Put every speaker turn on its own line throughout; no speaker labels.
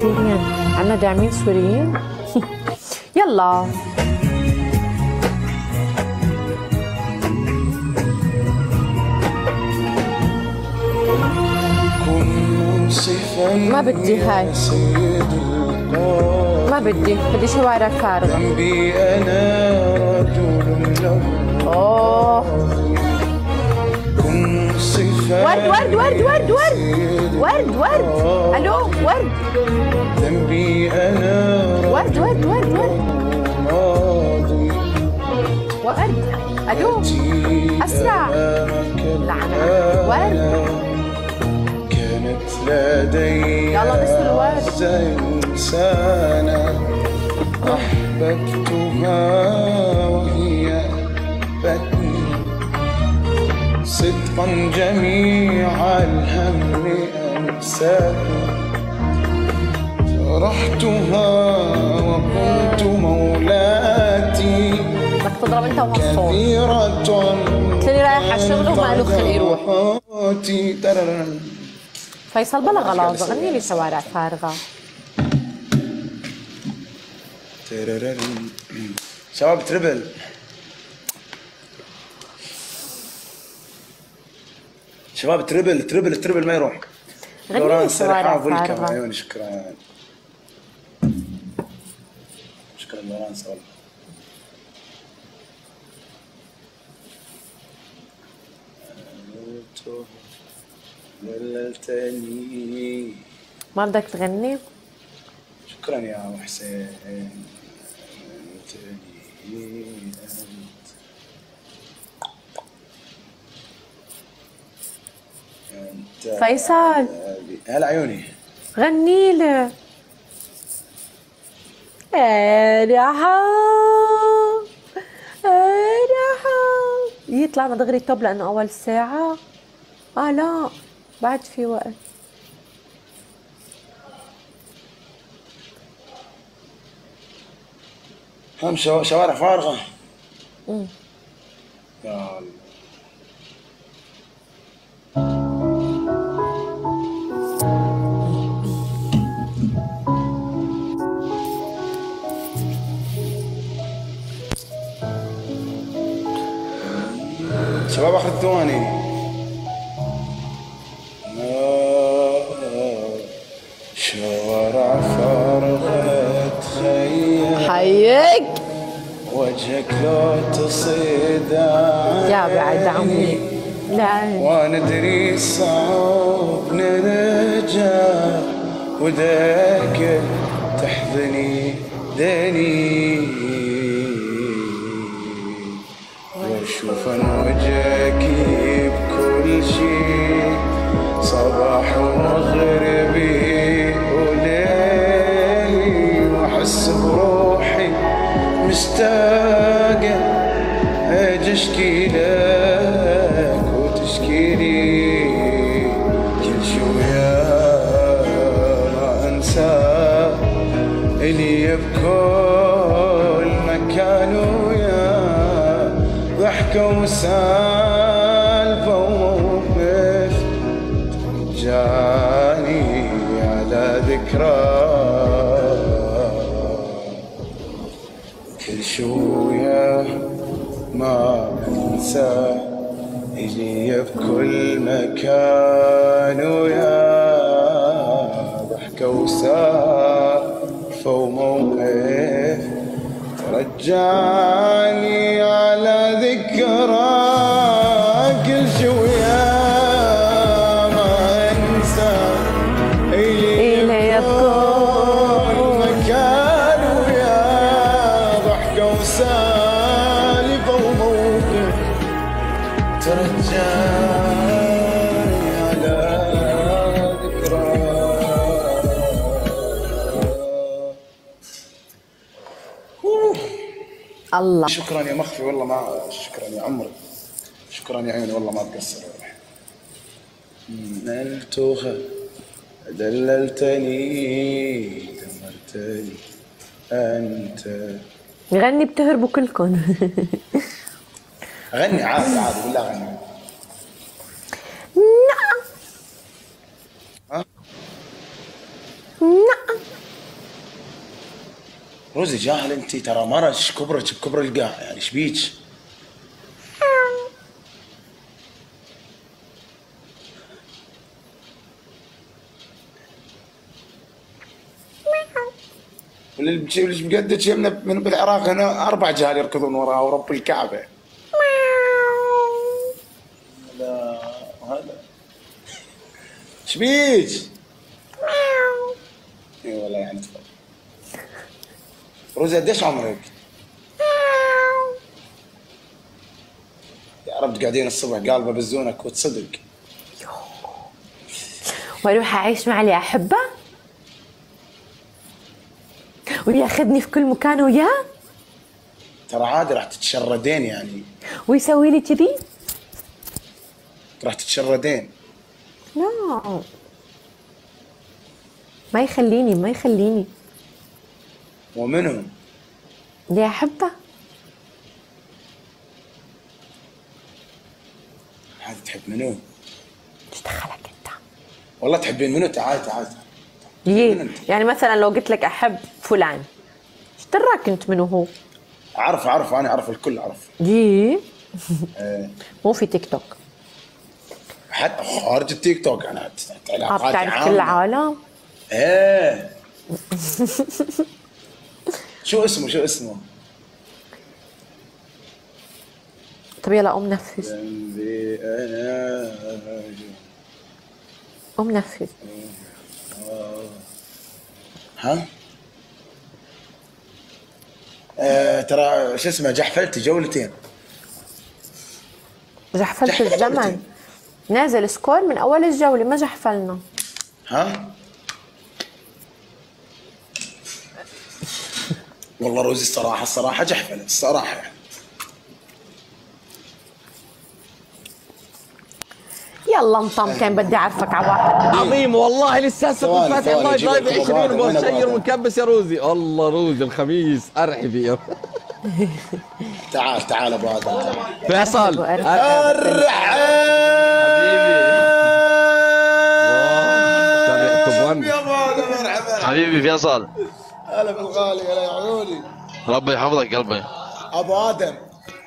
سوريين عنا داعمين سوريين. يلا ما بدي هاي، ما بدي شوارع فارغة. ذنبي أنا رجل له ورد ورد ورد ورد ورد ورد الو ورد. ذنبي انا ورد ورد ورد ورد ورد الو اسرع. لعنة ورد. كانت لدي يلا نسوا الورد. انسانة احببتها وهي بتني صدقا جميع الهم أنساها. فرحتها وقلت مولاتي بدك تضرب انت وهالصوت كثيرة تلاقيني رايح على الشغل وما له خلق يروح. فيصل بلا غلاظة غني لي شوارع فارغة.
شباب تربل شباب تربل ما يروح.
غني شوارع فارغة.
عيوني شكرا لوران سوالف. دللتني.
ما بدك تغني؟
شكرا يا ابو حسين.
فيصل
هلا عيوني
غني له. يطلع دغري توب لانه اول ساعة. لا بعد في وقت.
هم شوارع فارغة. يا الله. شباب اخر الثواني. شوارع فارغة تخيل
حيك
وجهك لو تصيد
يا بعد عمي. لا
وندري صعب نرجع وداك تحضني دني واشوف ان وجهك بكل شيء صباح ومغربي وليلي واحس بروحي مشتاقة اجي اشكي لك وتشكي لي كل شوية ما انسى الي بكل مكان وياه ضحكة وسالفة وموقف جاني على ذكرى كل شوية ما انسى الي بكل مكان وياه ضحكة وسالفة وموقف رجعني على ذكرى كل شوية ما انسى الي بكل مكان وياه ضحكة وسالفة وموقف ترجعني على ذكرى.
الله.
شكرا يا مخفي والله ما شكرا يا عمري. شكرا يا عيوني والله ما تقصر. نلتوها دللتني دمرتني انت.
غني بتهربوا كلكم.
غني عادي بالله غني.
نعم.
ها؟
نعم.
روزي جاهل انت، ترى مرة كبرك بكبر القاع، يعني ايش بيك؟ واللي بقدك يمنا من بالعراق هنا 4 جهال يركضون وراها ورب الكعبة. لا هذا ايش بيك؟ اي والله يعني تفضل. روزي قديش عمرك؟ يا رب قاعدين الصبح قالبه بزونك وتصدق.
واروح اعيش مع اللي احبه وياخذني في كل مكان وياه.
ترى عادي راح تتشردين يعني.
ويسوي لي كذي؟
راح تتشردين.
لا ما يخليني.
ومنو؟
اللي احبه.
هذا تحب منو؟
ايش دخلك انت؟
والله تحبين منو؟ تعال.
ليه؟ يعني مثلا لو قلت لك احب فلان ايش دراك انت منو هو؟
اعرف انا اعرف الكل اعرف.
ليه؟
ايه.
مو في تيك توك.
حتى خارج التيك توك انا علاقاتي
بتعرف
عامة.
كل العالم؟
ايه. شو اسمه؟
طب يلا قوم نفذ.
ذنبي انا.
قوم نفذ.
ها؟ ترى شو اسمه جحفلتي جولتين.
جحفلت الزمن. نازل سكور من اول الجوله ما جحفلنا.
ها؟ والله روزي الصراحه جحفلت الصراحه يعني.
يلا انطمتين بدي اعرفك على واحد
عظيم والله لسه كنت فاتح اللايف لايف 20
وين
ومشير ومكبس يا روزي. الله روزي الخميس ارحبي يا
تعال ابو ادم.
فيصل
حبيبي فيصل.
هلا بالغالي يا عيوني.
ربي يحفظك قلبي.
ابو ادم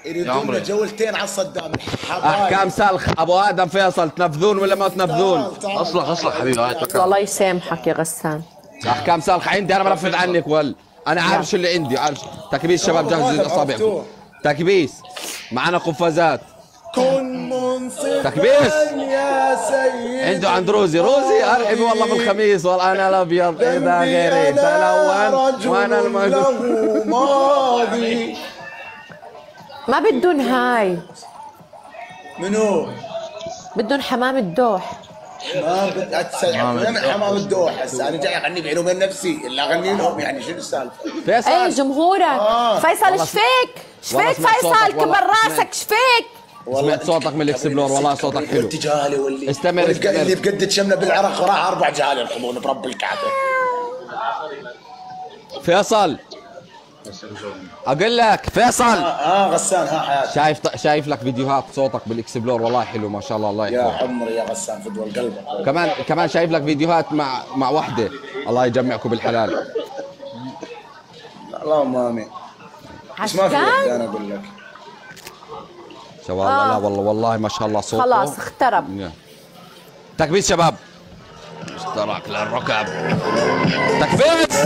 يريدون جولتين على الصدام.
احكام سلخ ابو ادم فيصل، تنفذون ولا ما تنفذون؟
اصلك حبيبي.
الله يسامحك يا غسان.
احكام سلخ عندي انا بنفذ عنك انا عارف شو اللي عندي. عارف تكبيس شباب جهزوا اصابعكم. تكبيس معنا قفازات.
كن منصفا
تكبيس
يا سيدي.
عنده عند روزي ارحبي والله بالخميس والله انا الابيض اذا غيري تلون وانا
له ماضي.
ما بدون هاي.
منو؟
بدون حمام الدوح.
ما بدي من حمام الدوح هسه انا جاي اغني بعلوم نفسي الا اغني لهم يعني شنو السالفه؟
فيصل
ايه جمهورك. فيصل ايش فيك؟ فيصل كبر راسك ايش فيك؟
سمعت صوتك من الاكسبلور والله صوتك حلو.
انت جاهله واللي
استمر
اللي بقدك شمله بالعراق وراها 4 جهال يركضون برب الكعبه.
فيصل اقول لك فيصل
غسان ها حياتي.
شايف لك فيديوهات صوتك بالاكسبلور والله حلو ما شاء الله. الله
يا
يحفظك
عمري يا غسان فدوى القلب.
كمان شايف لك فيديوهات مع وحده. الله يجمعكم بالحلال.
اللهم امين. بس ما في وحده انا اقول لك.
شباب لا والله ما شاء الله صوته
خلاص اخترب.
تكبيس شباب. اشتراك للركب. تكبيس.